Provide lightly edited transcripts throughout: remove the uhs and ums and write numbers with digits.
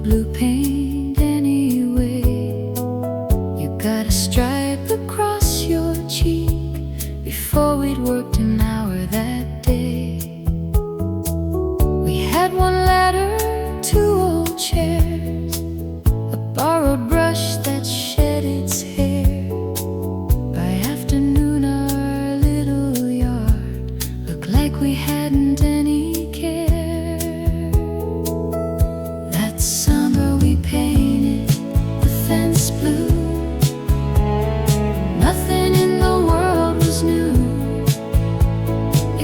blue paint anyway. You got a stripe across your cheek before we'd worked an hour that day. We had one ladder, two old chairs, a borrowed brush that shed its hair. By afternoon our little yard looked like we hadn't any care. That summer we painted the fence blue. Nothing in the world was new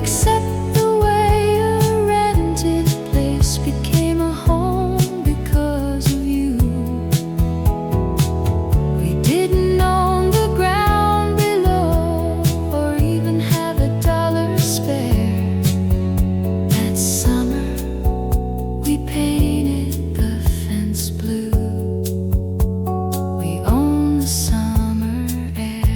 except the way a rented place became a home because of you. We didn't own the ground below or even have a dollar spare. That summer we painted the fence blue. We owned the summer air.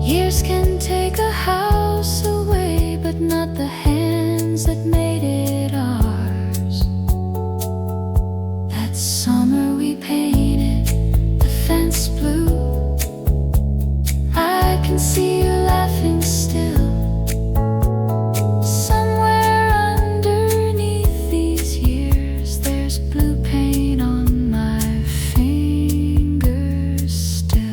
Years can take a house away, but not the hands that made it ours. That summer we painted the fence blue. I can see you laughing still. Somewhere underneath these years, there's blue paint on my fingers still.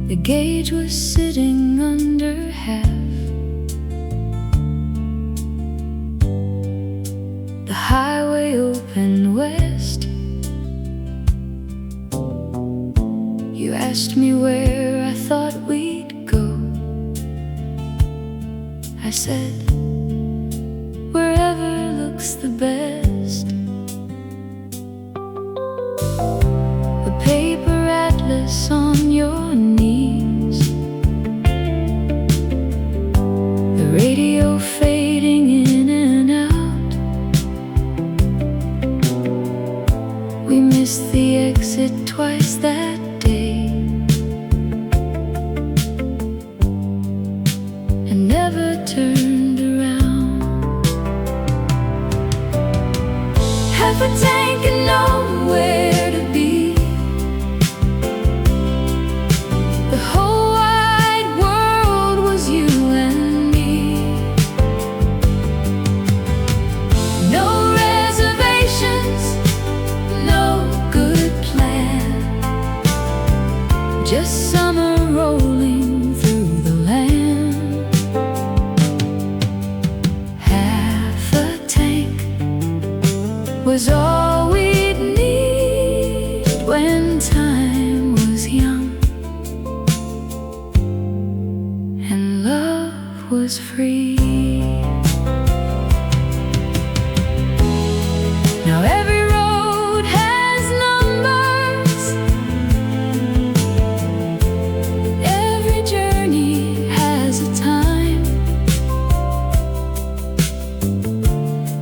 The gauge was sitting under half. The highway opened west. You asked me where I thought we'd go. I said, wherever looks the best. A paper atlas on your knees, the radio fading in and out. We missed the exit twice that day and never turned around. Half a tank and nowhere to be. The whole wide world was you and me. No reservations, no good plan. Just summer rolling through the land. Half a tank was all we'd need when time was young and love was free. Now every road has numbers, every journey has a time.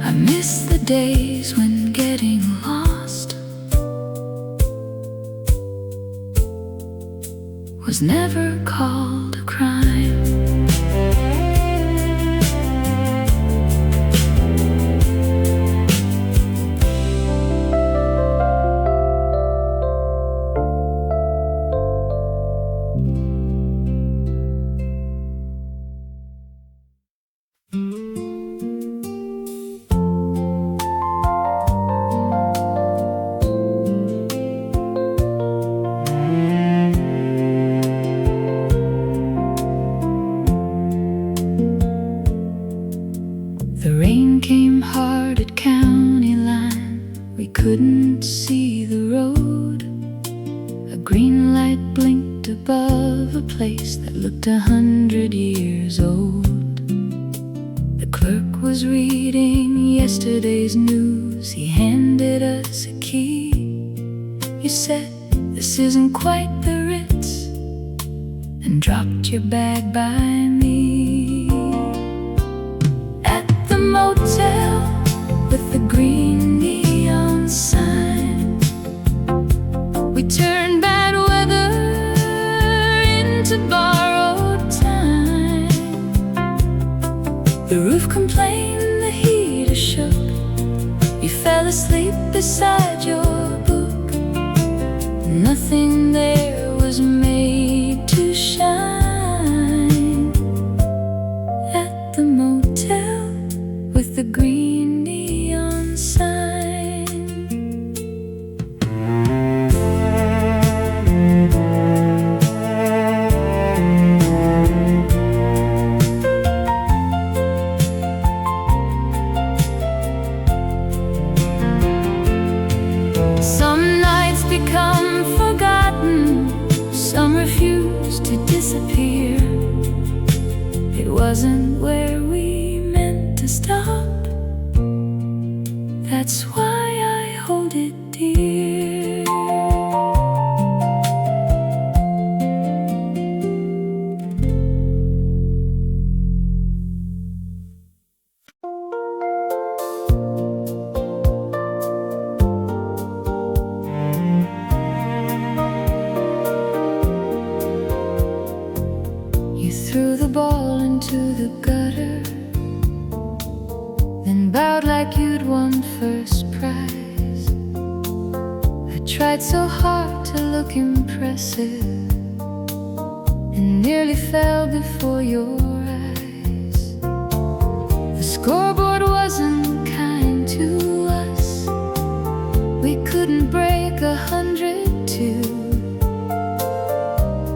I miss the days when getting lost was never called a crime. above a place that looked 100 years old. The clerk was reading yesterday's news. He handed us a key. You said, "This isn't quite the Ritz," and dropped your bag by me. At the motel with the green neon sign, we turned bad weather into borrowed time. The roof complained, the heater shook. You fell asleep beside your book. Nothing there was made to shine. At the motel with the green neon sign. Some nights become forgotten, some refuse to disappear. It wasn't where we meant to stop. That's why I hold it dear. You threw the ball into the gutter, then bowed like you'd won first prize. I tried so hard to look impressive and nearly fell before your eyes. The scoreboard wasn't kind to us. We couldn't break 102.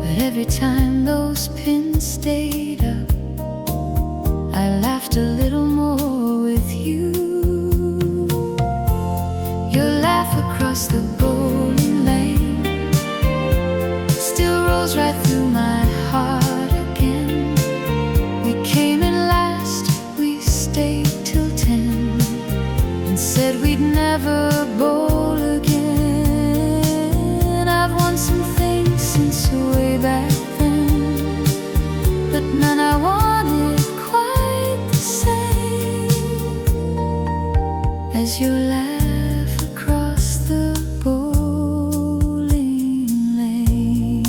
But every time those pins stayed up, I laughed a little more with you. Your laugh across the bowling lane still rolls right through my heart again. We came in last, we stayed till 10, and said we'd never bowl again. I've won some things since way back then, but none I wanted quite the same as your laugh across the bowling lane.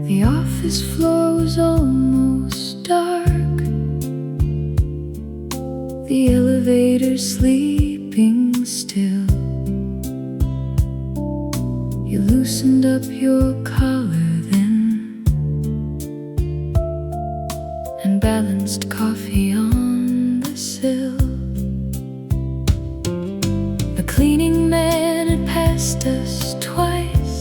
The office floor was almost dark, the elevator sleeping still. You loosened up your collar then and balanced coffee on the sill. The cleaning man had passed us twice.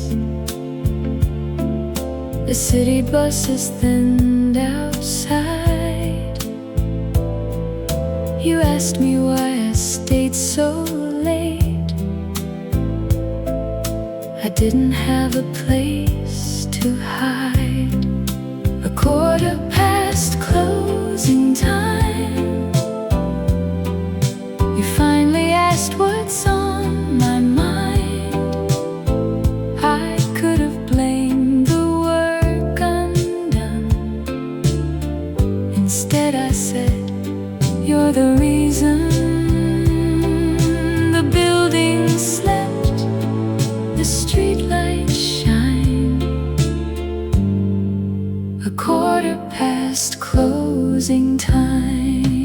The city buses thinned outside. You asked me why I stayed so late. I didn't have a place to hide. 1/4 closing time. You finally asked what's on my mind. I could have blamed the work undone. Instead I said, you're the reason the building slept, the streetlights shine. 1/4 closing time.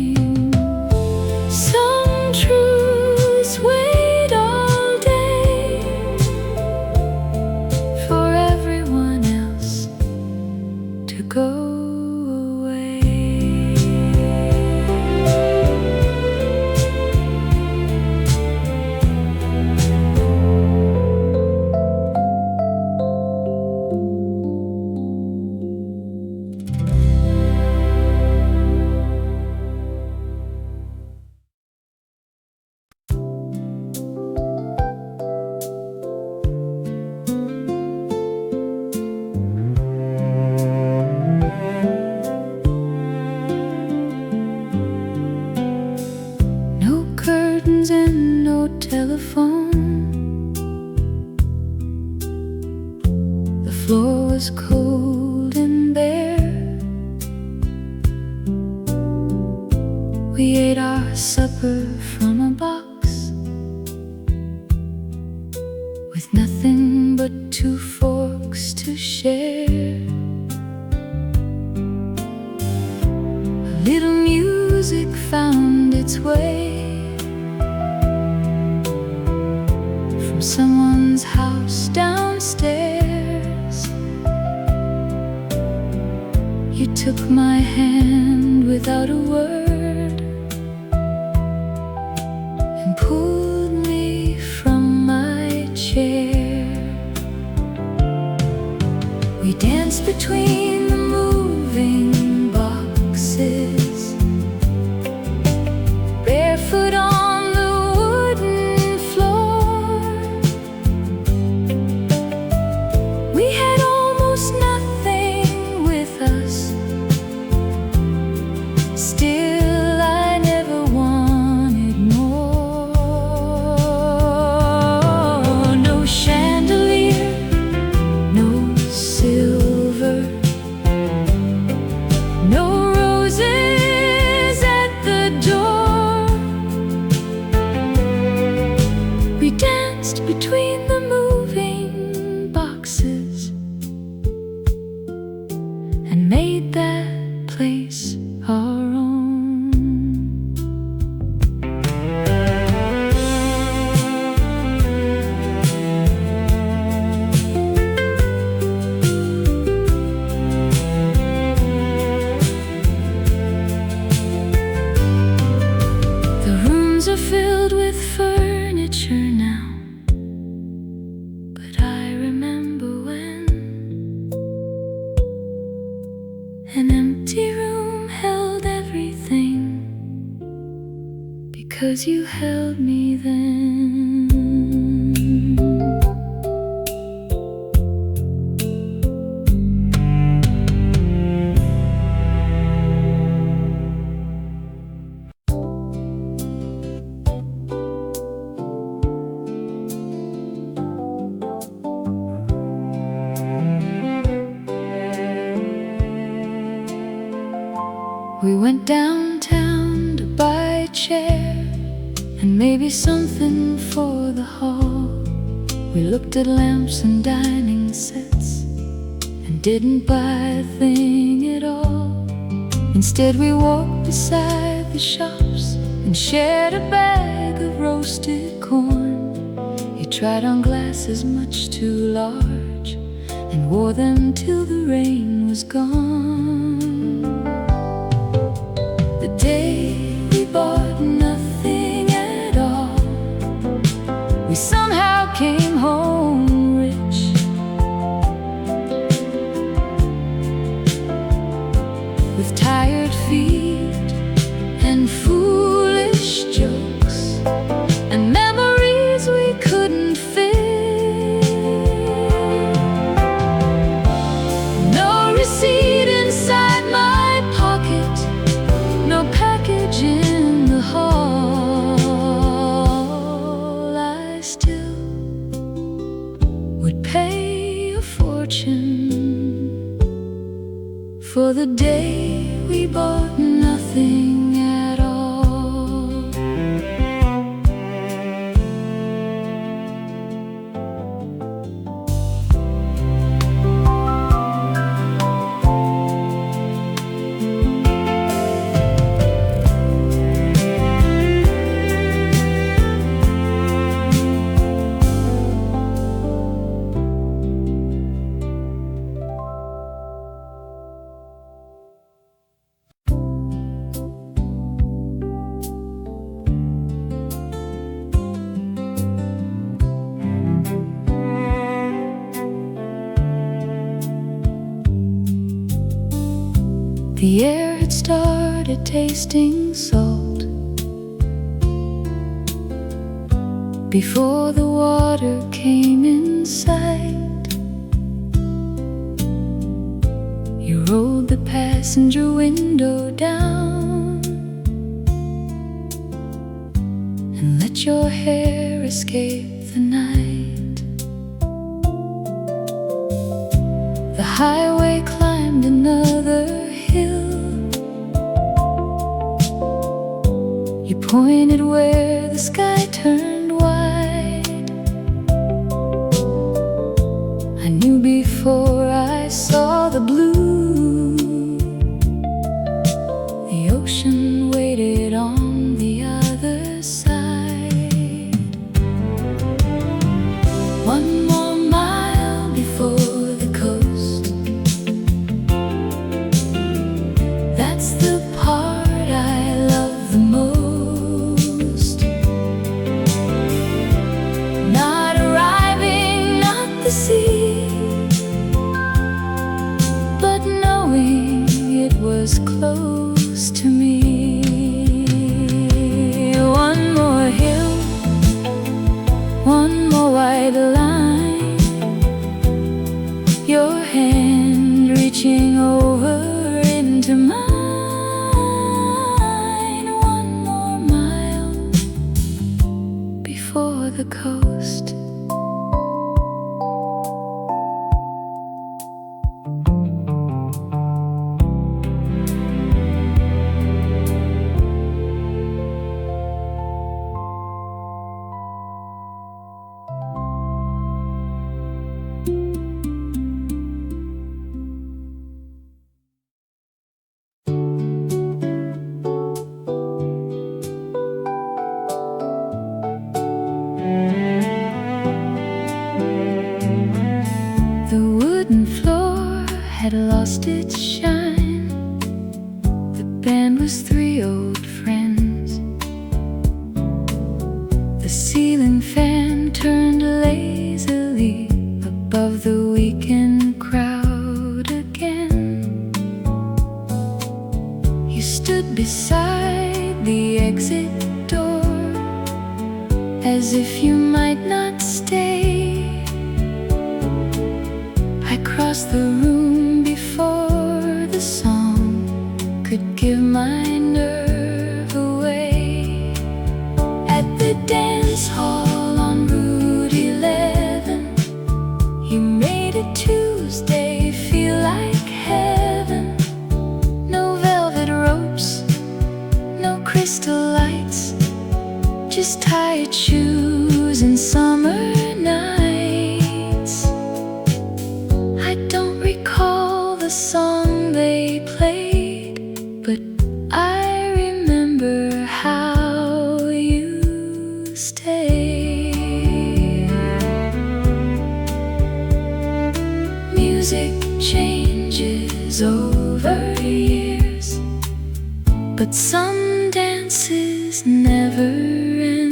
We ate our supper from a box with nothing but 2 forks to share. A little music found its way from someone's house downstairs. You took my hand without a word and pulled me from my chair. We danced between the moving boxes, barefoot on the wooden floor. We had almost nothing with us. Still, I never wanted more. No chandelier, no silver, no roses at the door. We danced between the moving boxes and made that place our own. The rooms are filled with furniture now, but I remember when an empty room held everything, because you held me then. We went downtown to buy a chair and maybe something for the hall. We looked at lamps and dining sets and didn't buy a thing at all. Instead, we walked beside the shops and shared a bag of roasted corn. You tried on glasses much too large and wore them till the rain was gone. The day we bought nothing at all, we somehow came home rich. With tired feet and foolish jokes and memories we couldn't fit. No receipt inside my pocket, no package in the hall. I still would pay a fortune for the day we bought nothing at all. The air had started tasting salt before the water came in sight. You rolled the passenger window down and let your hair escape the night. The highway climbed another hill pointed where the sky turned white. I knew before I saw the blue, the ocean waited on the other side. One more mile before the coast, that's the part I love the most. Not arriving at the sea, but knowing it was close to me. One more hill, one more white line, your hand reaching over into mine. One more mile before the coast. The wooden floor had lost its shine. The band was three old friends. The ceiling fan turned lazily above the weekend crowd again. You stood beside the exit door, as if you might not stay. I crossed the room before the song could give my nerve away. At the dance hall on Route 11, you made a Tuesday feel like heaven. No velvet ropes, no crystal lights, just tired shoes and summer nights. I don't recall the song they played, but I remember how you stayed. Music changes over years, but some dances never end.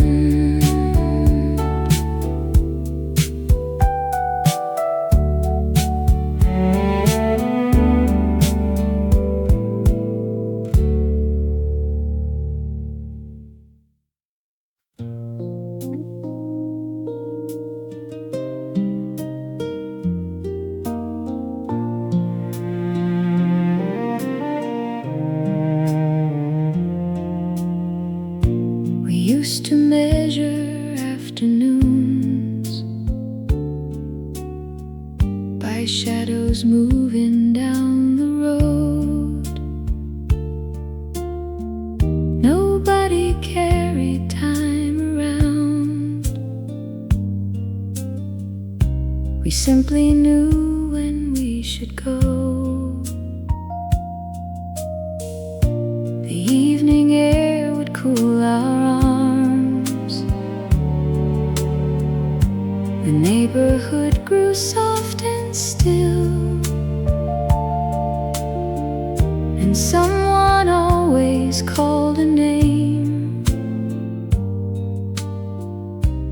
We used to measure afternoons by shadows moving down the road. Nobody carried time around. We simply knew when we should go. The evening air would cool our arms. The neighborhood grew soft and still, and someone always called a name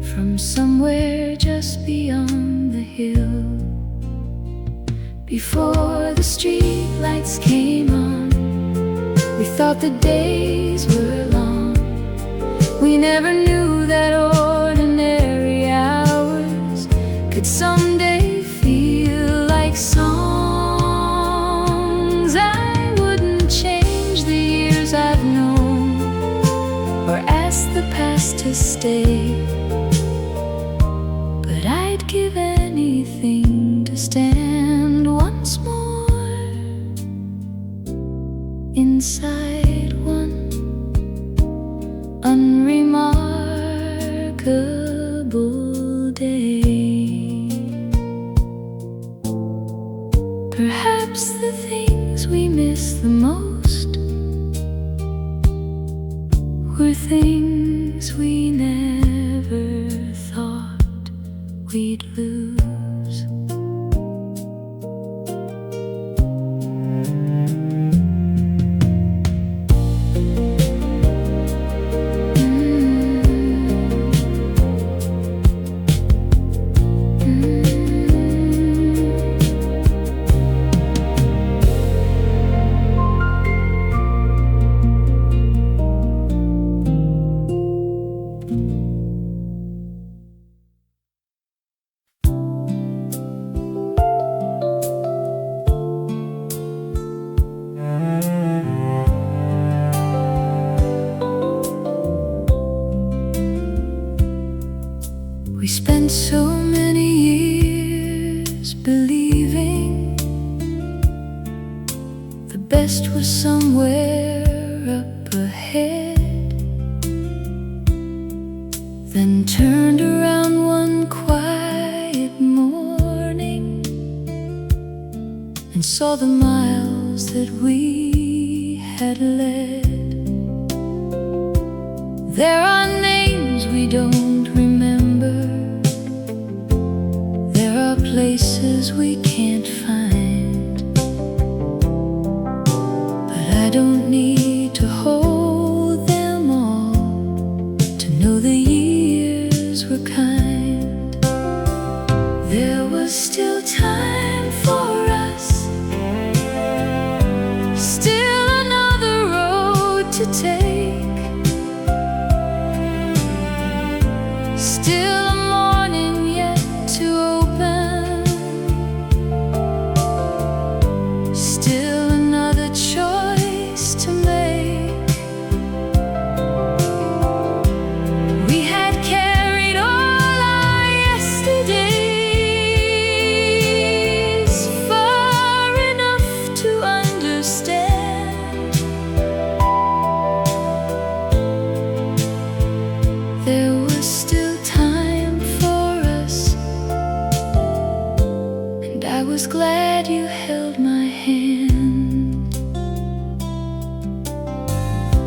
from somewhere just beyond the hill. Before the street lights came on, we thought the days were long. We never knew that ordinary hours could someday feel like songs. I wouldn't change the years I've known or ask the past to stay, but I'd give anything to stand once more inside one unremarkable day. Perhaps the things we miss the most were things we never thought we'd lose. We spent so many years believing the best was somewhere up ahead, then turned around one quiet morning and saw the miles that we had led. There are names we don't remember, there are places we can't find, but I don't need to hold them all to know the years were kind. There was still time for us, still another road to take, still a morning yet to open, still another choice to make. We had carried all our yesterdays far enough to understand there was still time for us, and I was glad you held my hand.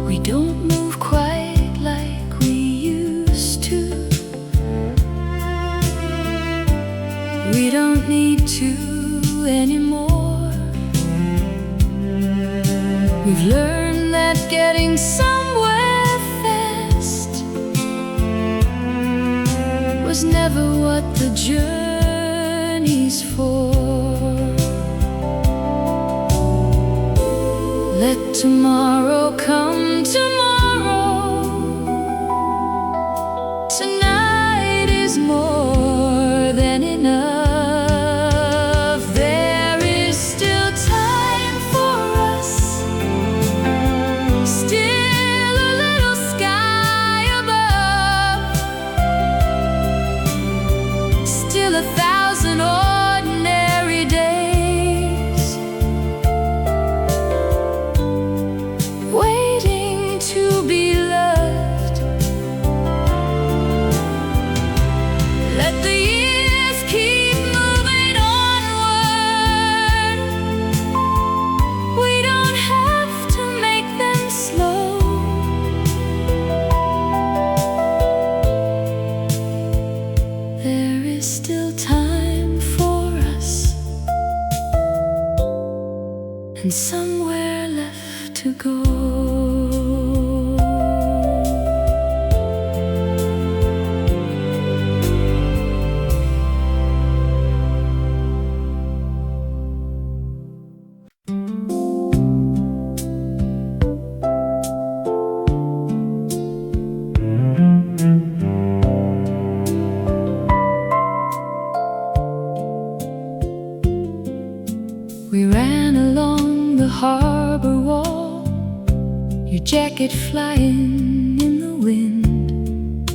We don't move quite like we used to, we don't need to anymore. We've learned that getting somewhere fast was never what the journey's for. Let tomorrow come tomorrow. Tonight is more than enough. There is still time for us, still a little sky above, still 1,000 ordinary days waiting to be loved. Let the years keep moving onward. We don't have to make them slow. There is still time for us, and somewhere left to go. We ran along the harbor wall, your jacket flying in the wind.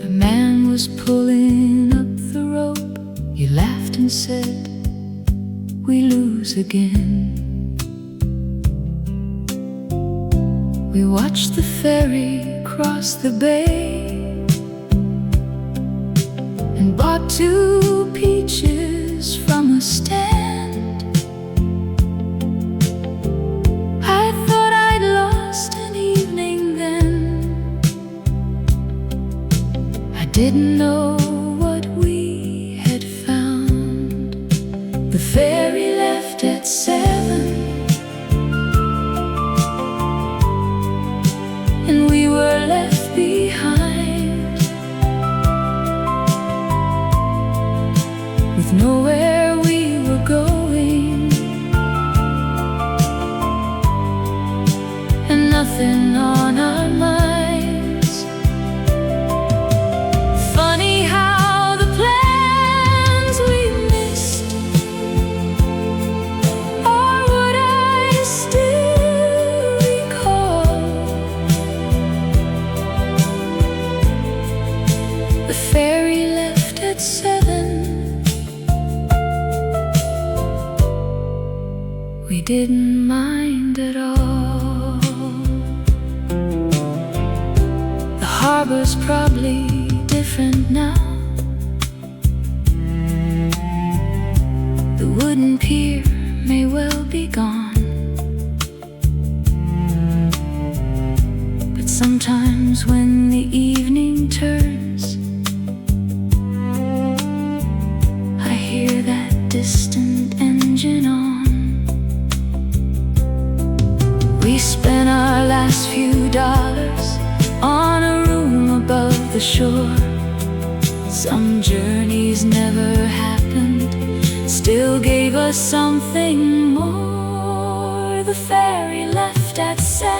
The man was pulling up the rope. You laughed and said, we lose again. We watched the ferry cross the bay and bought 2 peaches from a stand. I thought I'd lost an evening then. I didn't know what we had found. The ferry left at 7, and we were left behind with nowhere we were going and nothing on our minds. Funny how the plans we missed are what I still recall. The ferry left at 7. We didn't mind at all. The harbor's probably different now. The wooden pier may well be gone, but sometimes when the evening turns, I hear that distant engine on. We spent our last few dollars on a room above the shore. Some journeys never happened, still gave us something more. The ferry left at 7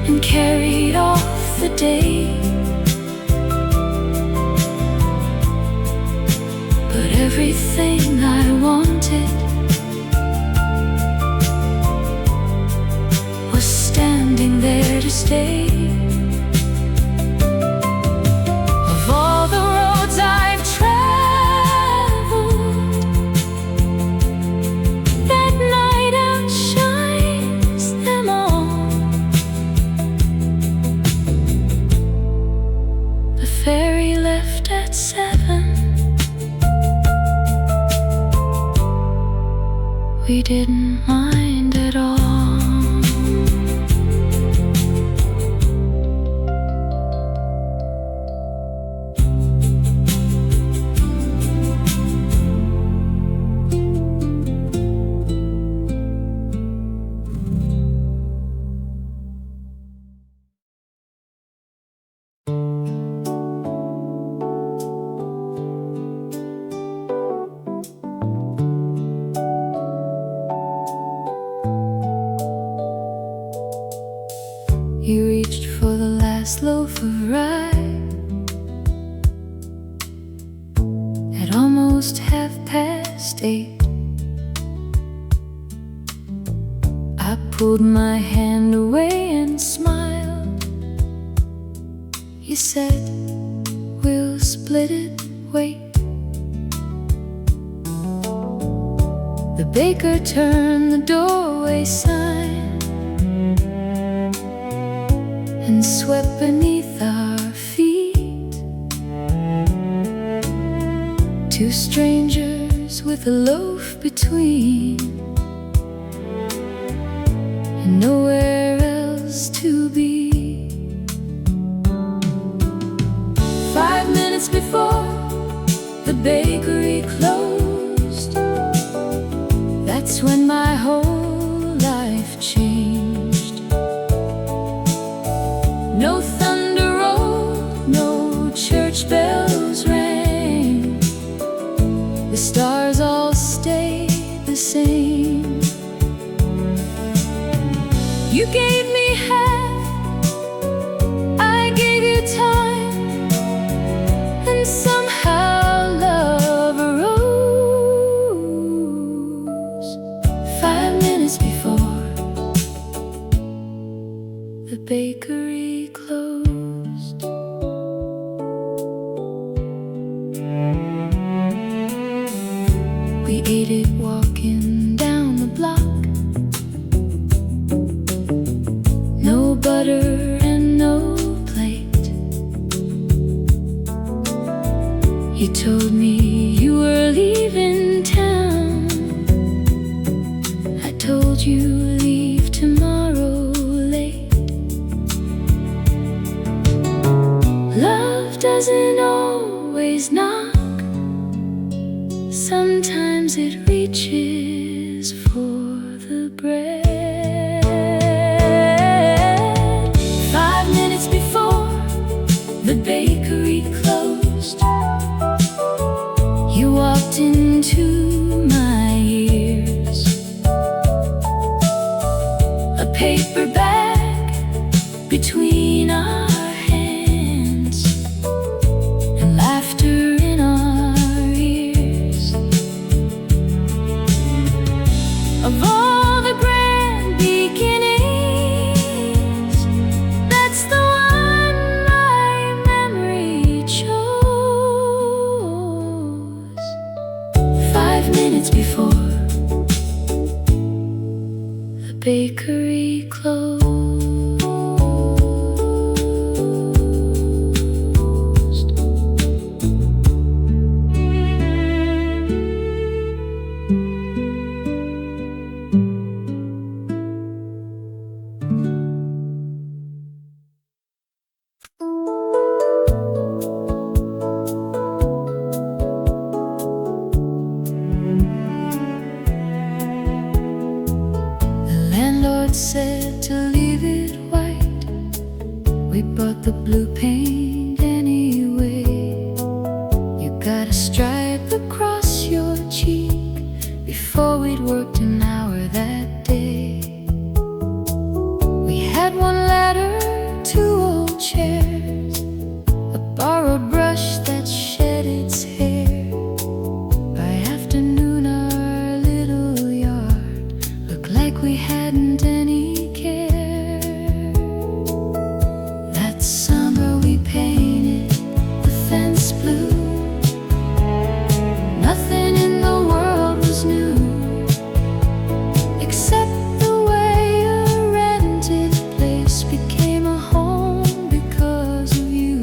and carried off the day. But everything I wanted was standing there to stay. Of all the roads I've traveled, that night outshines them all. The ferry left at 7. We didn't mind at all. You reached for the last loaf of rye at almost 8:30. I pulled my hand away and smiled. You said, we'll split it, wait. The baker turned the doorway sign and swept beneath our feet. 2 strangers with a loaf between and nowhere else to be. 5 minutes before the bakery closed, that's when my whole life changed. No thunder rolled, no church bells rang. The stars all stayed the same. You gave me half, I gave you time, and somehow love arose. 5 minutes before the bakery closed. We ate it walking down the block. You told me you were leaving town. I told you leave tomorrow late. Love doesn't always knock. Sometimes it reaches for the bread. 5 minutes before the bakery closed, you walked into my ears. A paper bag between our hands, and laughter in our ears. Of all the grand beginnings, that's the one my memory chose. 5 minutes before the bakery closed. Said to leave it white. We bought the blue paint anyway. You got a stripe across your cheek before we'd worked an hour that day. We had one ladder, 2 old chairs, a borrowed brush that shed its hair. By afternoon our little yard looked like we hadn't any care. That summer we painted the fence blue. Nothing in the world was new, except the way a rented place became a home because of you.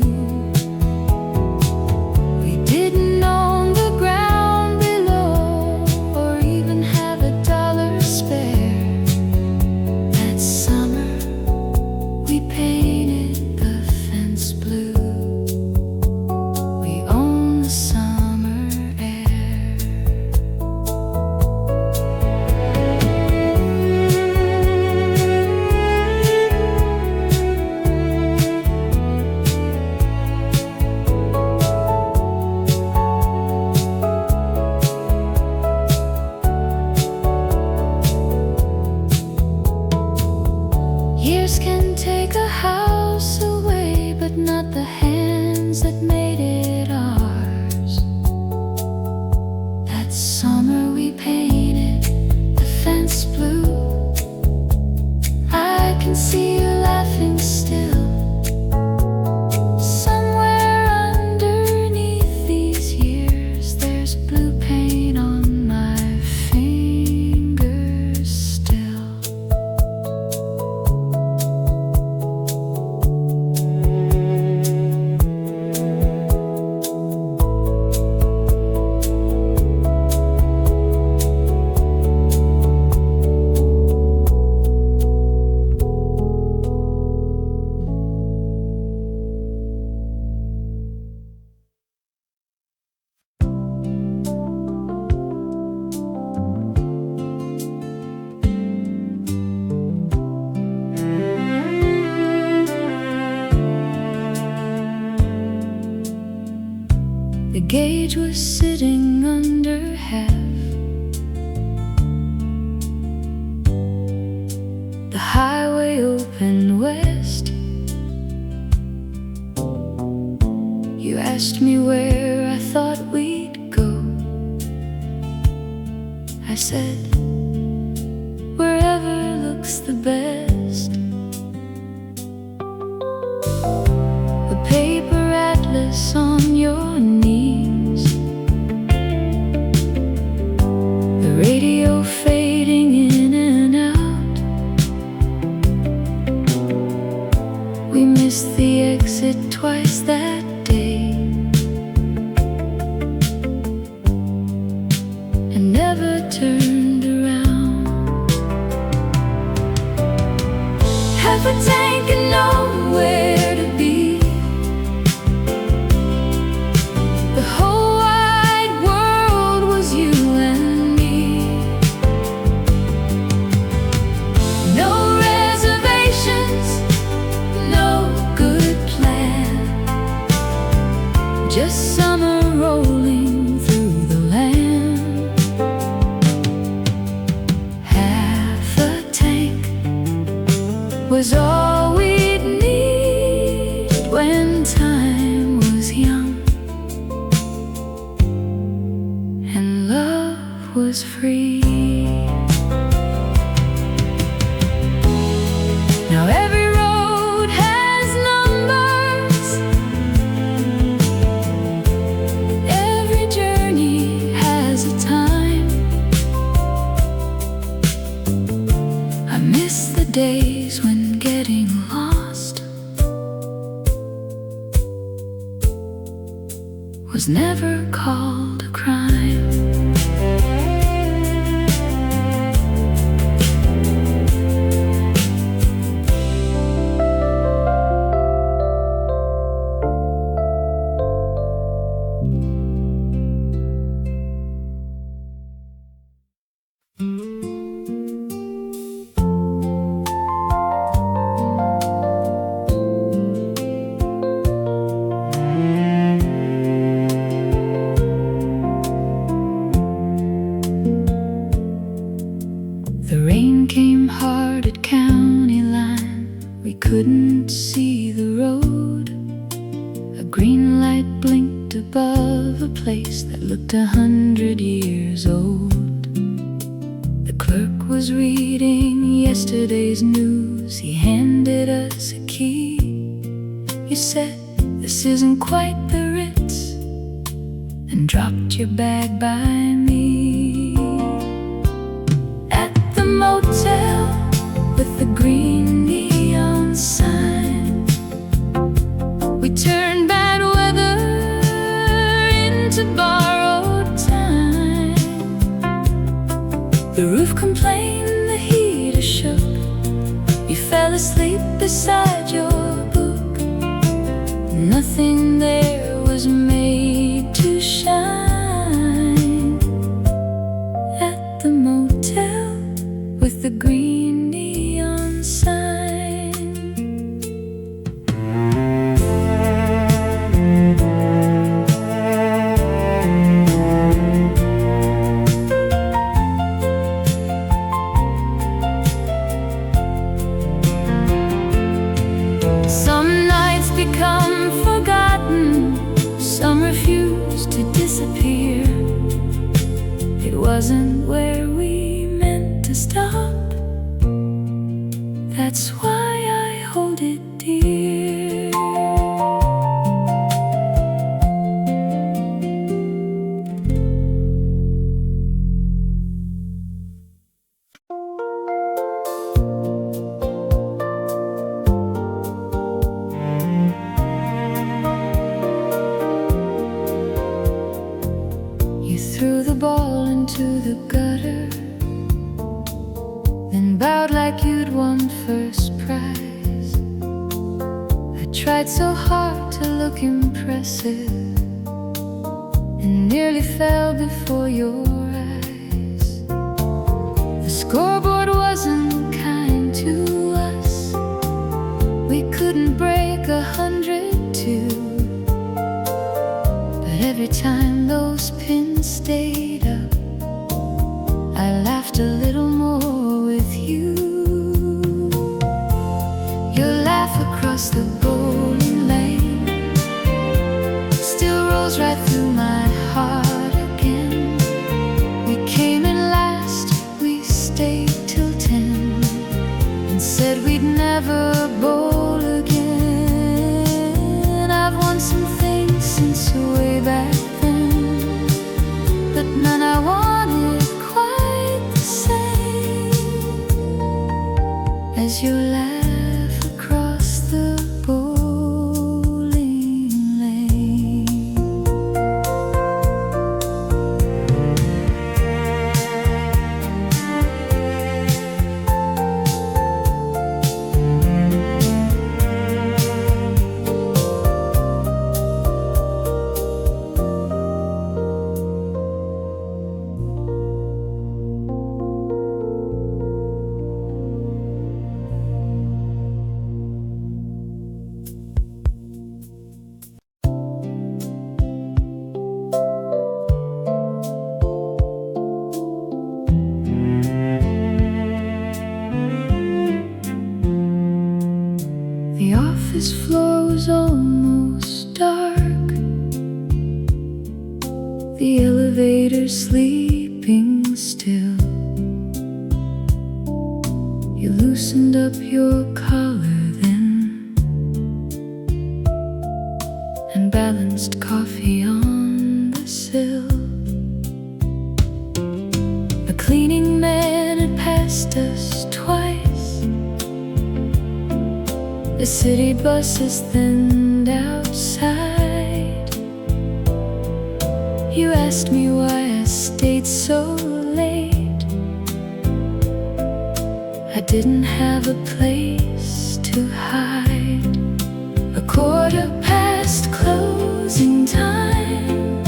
We didn't own the ground below or even have $1 spare. We painted the fence blue. We own the summer air. Years can take a house away, but not the hands that made it ours. That summer we painted the fence blue. I can see you laughing still, somewhere underneath these years. There's blue paint on my fingers still. The gauge was sitting under half. The highway opened west. You asked me where I thought we'd go. I said, wherever looks the best. A paper atlas on your knees, the radio fading in and out. We missed the exit twice that day. just summer rolling through the land. Half a tank was all we'd need when time was young and love was free. Now every road has numbers, every journey has a time. I miss the days when getting lost was never called a crime. The rain came hard at county line. We couldn't see the road. A green light blinked above a place that looked 100 years old. The clerk was reading yesterday's news. He handed us a key. You said, "This isn't quite the Ritz," and dropped your bag by me. Motel with the green neon sign, we turned bad weather into borrowed time. The roof complained, the heater shook. You fell asleep beside your book. Nothing there was made to shine at the motel with the green neon sign. Some nights become forgotten, some refuse to disappear. It wasn't where we meant to stop. That's why I hold it dear. You threw the ball into the gutter, then bowed like you'd won first prize. I tried so hard to look impressive and nearly fell before your eyes. The scoreboard wasn't kind to us. We couldn't break 102. But every time those pins stayed up, I laughed a little more with you. Your laugh across the bowling lane still rolls right through my heart again. We came in last, we stayed till 10 and said we'd never bowl again. I've won some things since way back then, but none I wanted quite the same as your laugh across the bowling lane. the elevator sleeping still. You loosened up your collar then and balanced coffee on the sill. A cleaning man had passed us twice. The city buses thinned outside. You asked me why I stayed so late. I didn't have a place to hide. 1/4 closing time.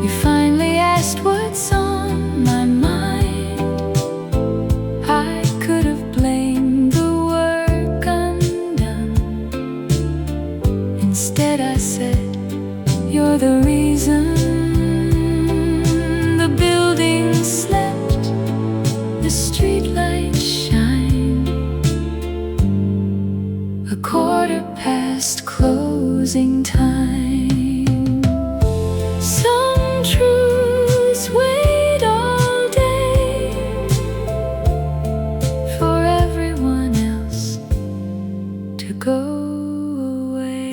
You finally asked what's on my mind. I could have blamed the work undone. Instead I said, you're the reason the building slept, the streetlights shine. 1/4 closing time. Some truths wait all day for everyone else to go away.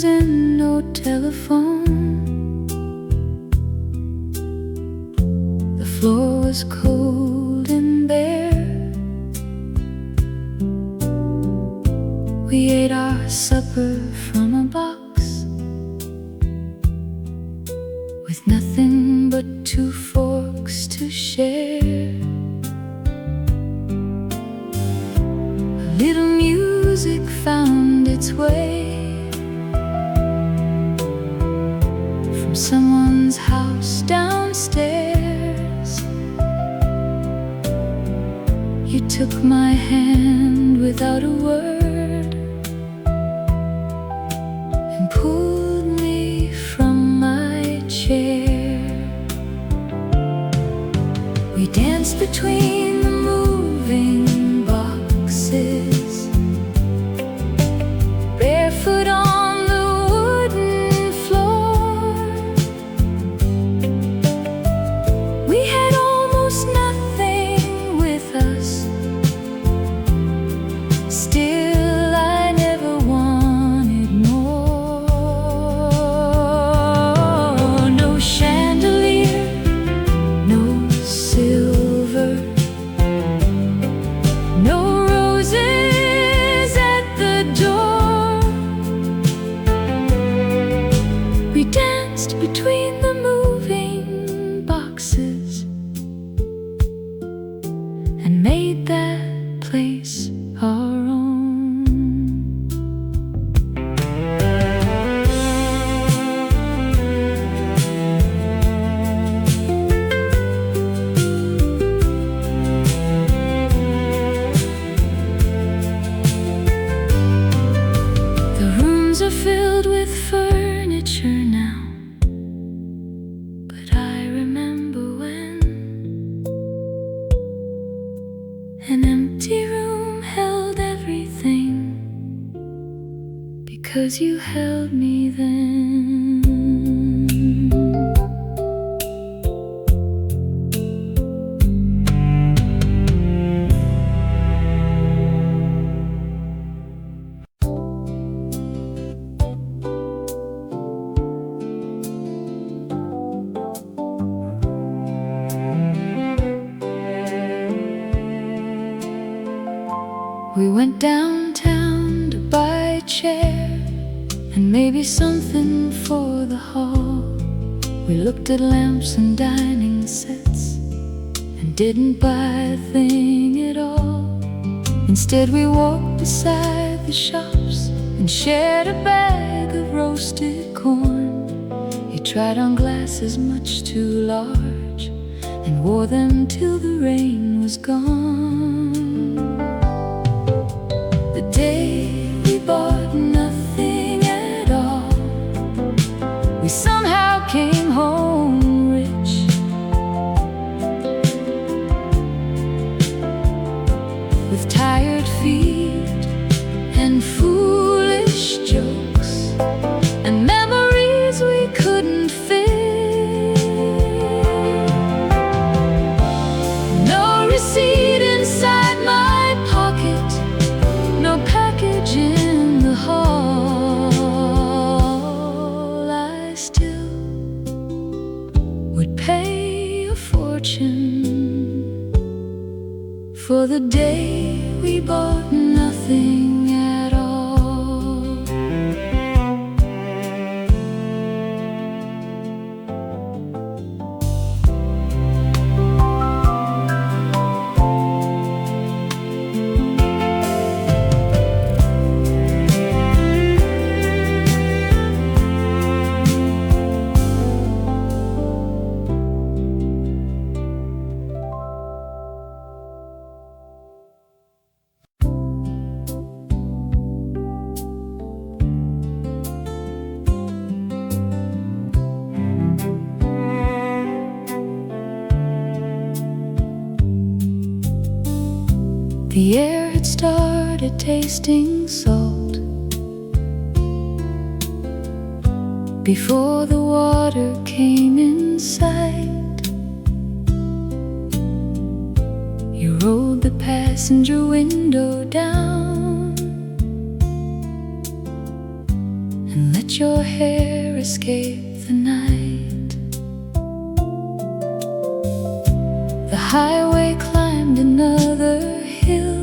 And no telephone. The floor was cold and bare. We ate our supper from a box with nothing but 2 forks to share. A little music found its way from someone's house downstairs. You took my hand without a word and pulled me from my chair. We danced between the moving boxes, barefoot on the wooden floor. We had almost nothing with us. Still, I never wanted more. No chandelier, no silver, no roses at the door. We danced between the moving boxes and made that place our own. The rooms are filled with furniture now, but I remember when an empty room held everything, because you held me then. We went downtown to buy a chair and maybe something for the hall. We looked at lamps and dining sets and didn't buy a thing at all. Instead we walked beside the shops and shared a bag of roasted corn. He tried on glasses much too large and wore them till the rain was gone. The day we bought nothing at all, we somehow came home rich. With tired feet and foolish jokes and memories we couldn't fit. No receipt inside my pocket, no package in the hall. I still would pay a fortune for the day we bought nothing at all. The air had started tasting salt before the water came in sight. You rolled the passenger window down and let your hair escape the night. The highway climbed another hill.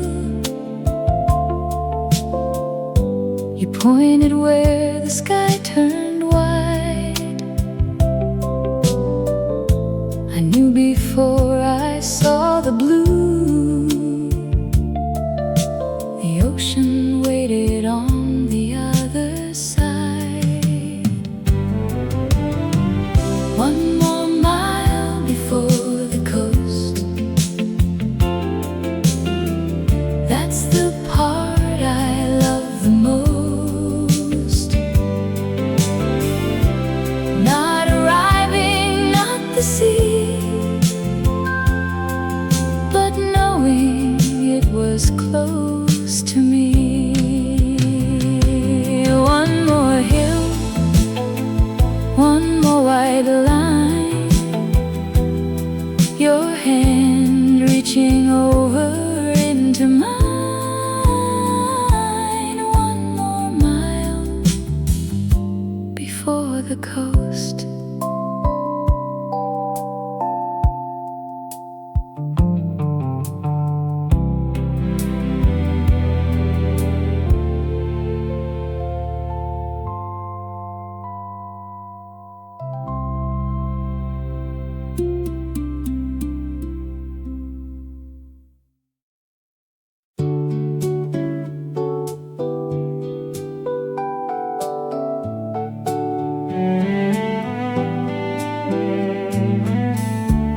You pointed where the sky turned wide. I knew before I saw the blue, the ocean waited on the other side. One more mile before the coast, that's the part I love the most. Not arriving at the sea, but knowing it was close to me. One more hill, one more white line, your hand reaching over into mine. One more mile before the coast.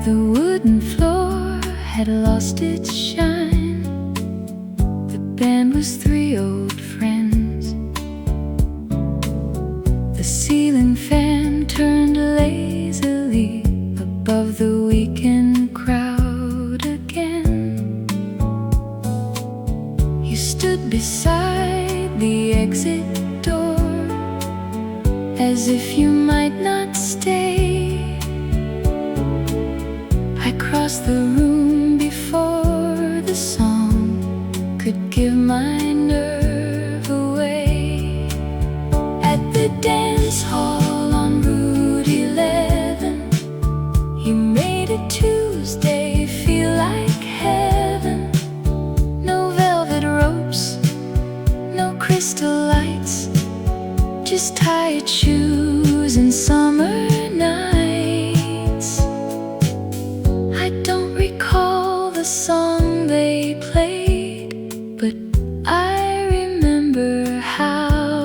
The wooden floor had lost its shine. The band was three old friends. The ceiling fan turned lazily above the weekend crowd again. You stood beside the exit door as if you might not stay. I crossed the room before the song could give my nerve away. At the dance hall on Route 11, you made a Tuesday feel like heaven. No velvet ropes, no crystal lights, just tired shoes and summer nights. I don't recall the song they played, but I remember how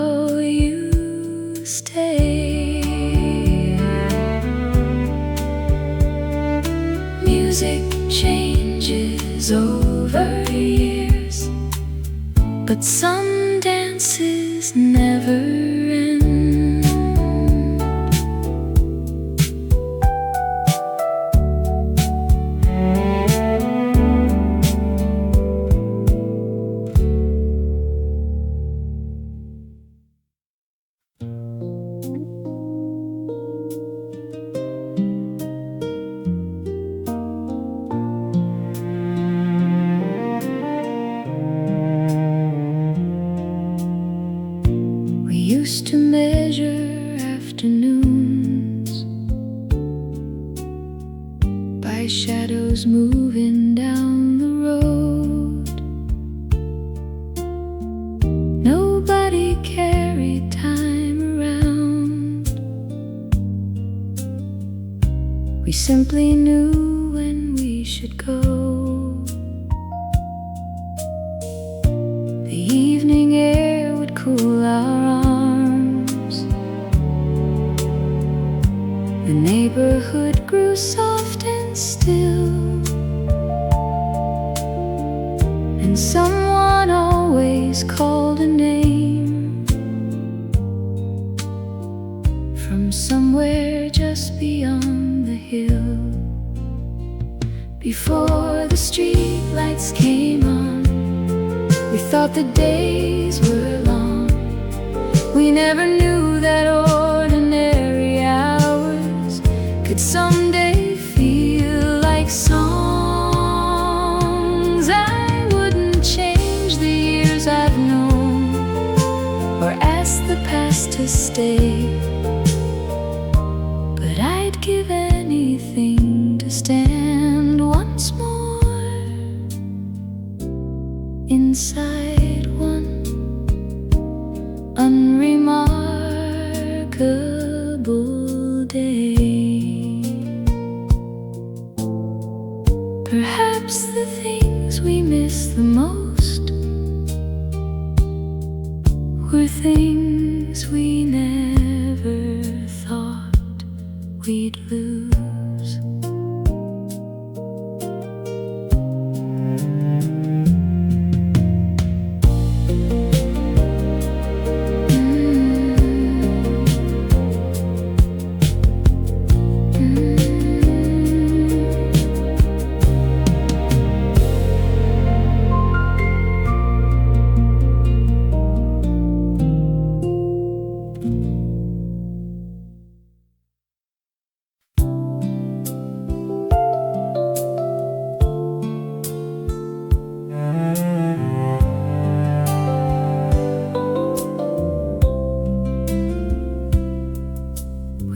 used to measure afternoons by shadows moving down the road. Nobody carried time around. We simply knew when we should go. The evening air would cool our arms. The neighborhood grew soft and still, and someone always called a name from somewhere just beyond the hill. Before the street lights came on, we thought the days were long. We never knew that ordinary hours could someday feel like songs. I wouldn't change the years I've known or ask the past to stay, but I'd give anything to stand once more inside one unremarkable day. Perhaps the things we miss the most were things we never thought we'd lose.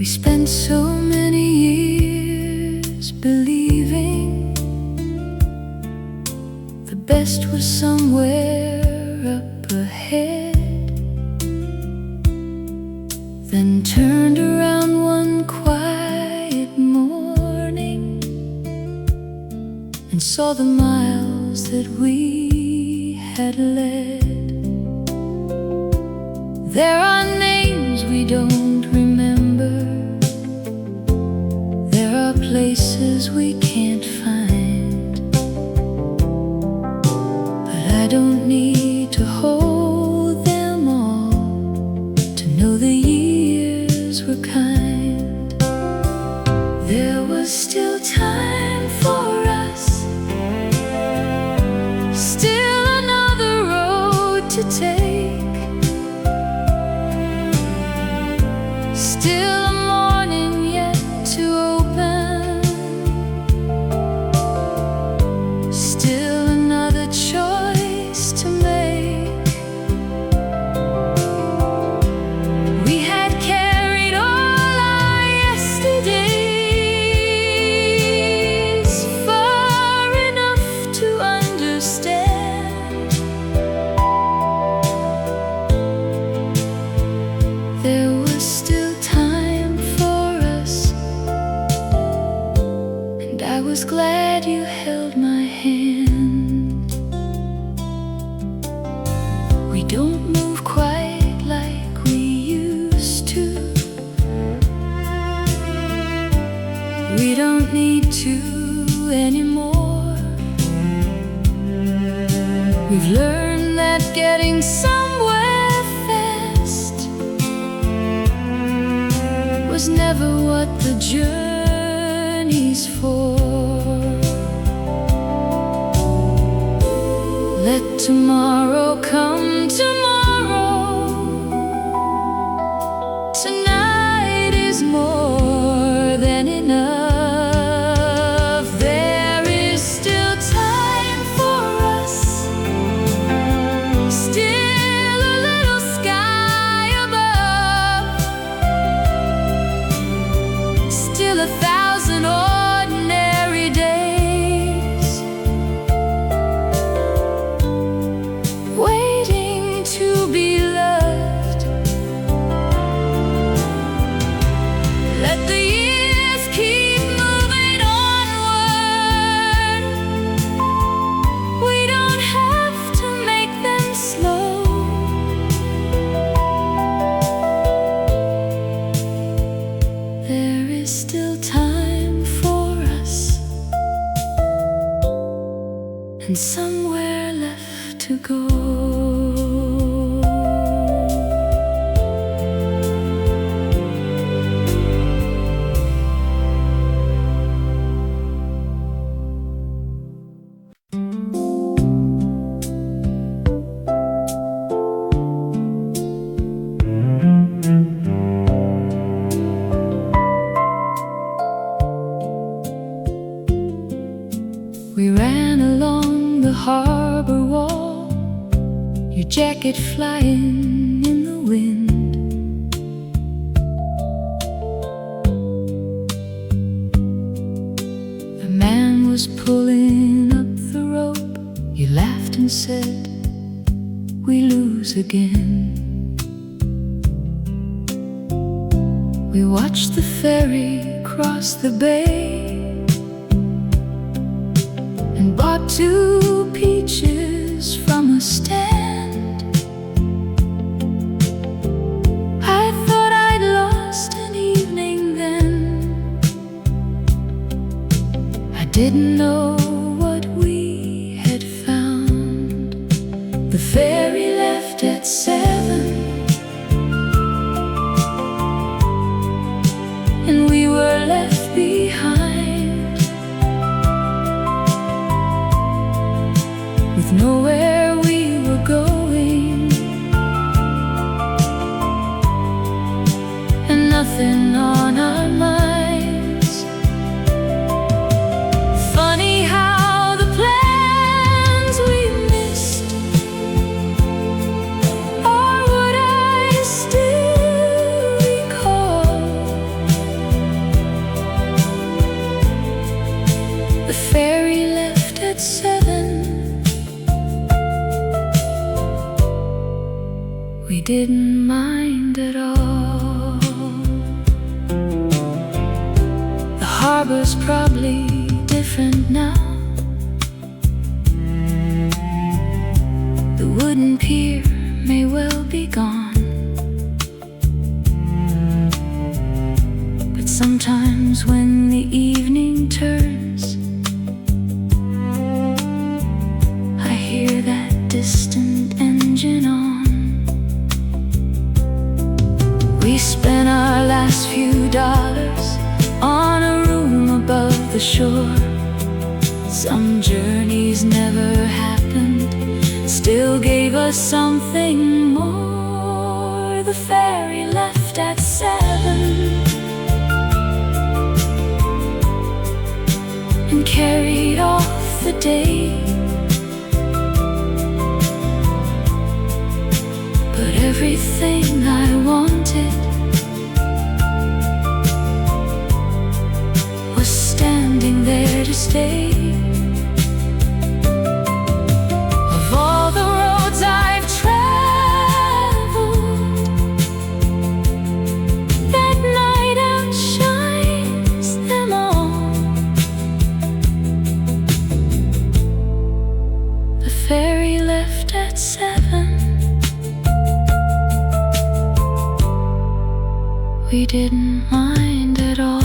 We spent so many years believing the best was somewhere up ahead, then turned around one quiet morning and saw the miles that we had led. There are names we don't remember, there are places we can't find, but I don't need to hold them all to know the years were kind. There was still time for us, still another road to take, still a morning yet to open, still another choice to make. We had carried all our yesterdays far enough to understand. There was still time for us, and I was glad you held my hand. We don't move quite like we used to, we don't need to anymore. We've learned that getting somewhere fast was never what the journey's for. Let tomorrow come tomorrow. Tonight is more than enough. There is still time for us, still a little sky above. and somewhere left to go. We ran along the harbor wall, your jacket flying in the wind. A man was pulling up the rope. You laughed and said, we lose again. We watched the ferry cross the bay and bought 2 peaches from a stand. I thought I'd lost an evening then. I didn't know what we had found. The ferry left at 7, and we were left behind with nowhere we were going and nothing on our minds. Funny how the plans we missed are what I still recall. The ferry left at 7. We didn't mind at all. The harbor's probably different now. The wooden pier may well be gone, but sometimes when the evening turns, I hear that distant engine on. We spent our last few dollars on a room above the shore. Some journeys never happened, still gave us something more. The ferry left at 7 and carried off the day. But everything I wanted was standing there to stay. Of all the roads I've traveled, that night outshines them all. The ferry left at 7. We didn't mind at all.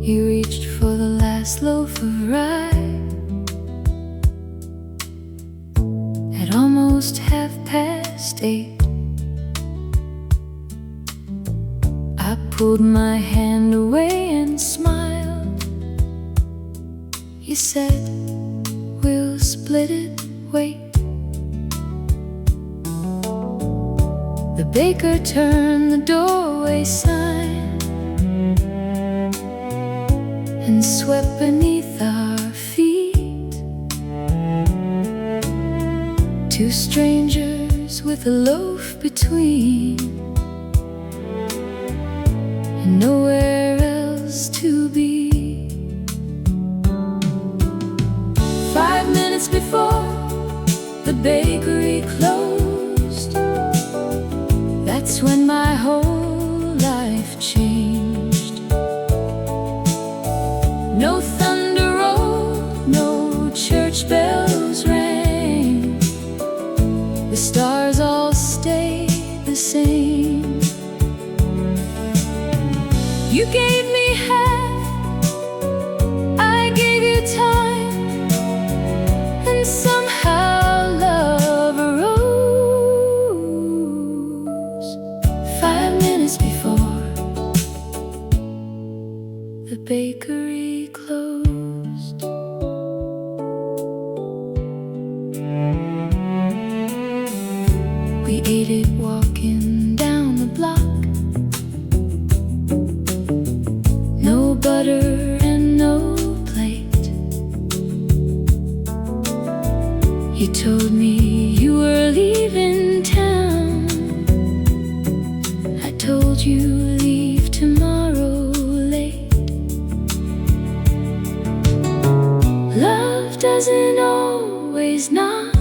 You reached for the last loaf of rye at almost 8:30. I pulled my hand away and smiled. You said, we'll split it, wait. The baker turned the doorway sign and swept beneath our feet. 2 strangers with a loaf between, and nowhere else to be. minutes before the bakery closed, that's when my whole life changed. No thunder rolled, no church bells rang, the stars all stayed the same. You gave me half, I gave you time, and somehow love arose. 5 minutes before the bakery closed. We ate it walking down the block. No butter and no plate. You told me you were leaving town. I told you leave tomorrow late. Love doesn't always knock.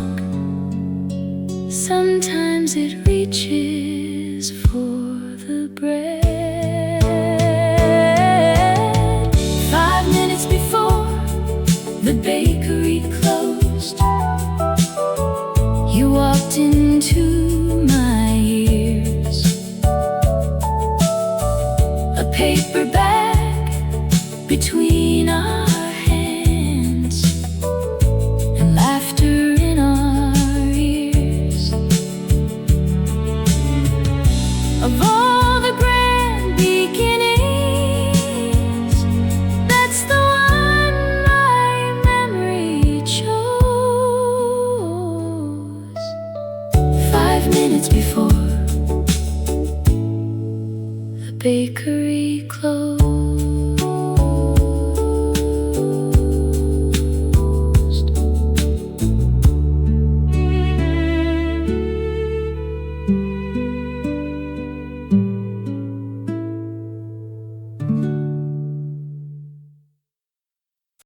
Sometimes it reaches for the bread. 5 minutes before the bakery closed, you walked into my ears. A paper bag between our hands, and laughter in our ears. Of all the grand beginnings, that's the one my memory chose. 5 minutes before the bakery closed.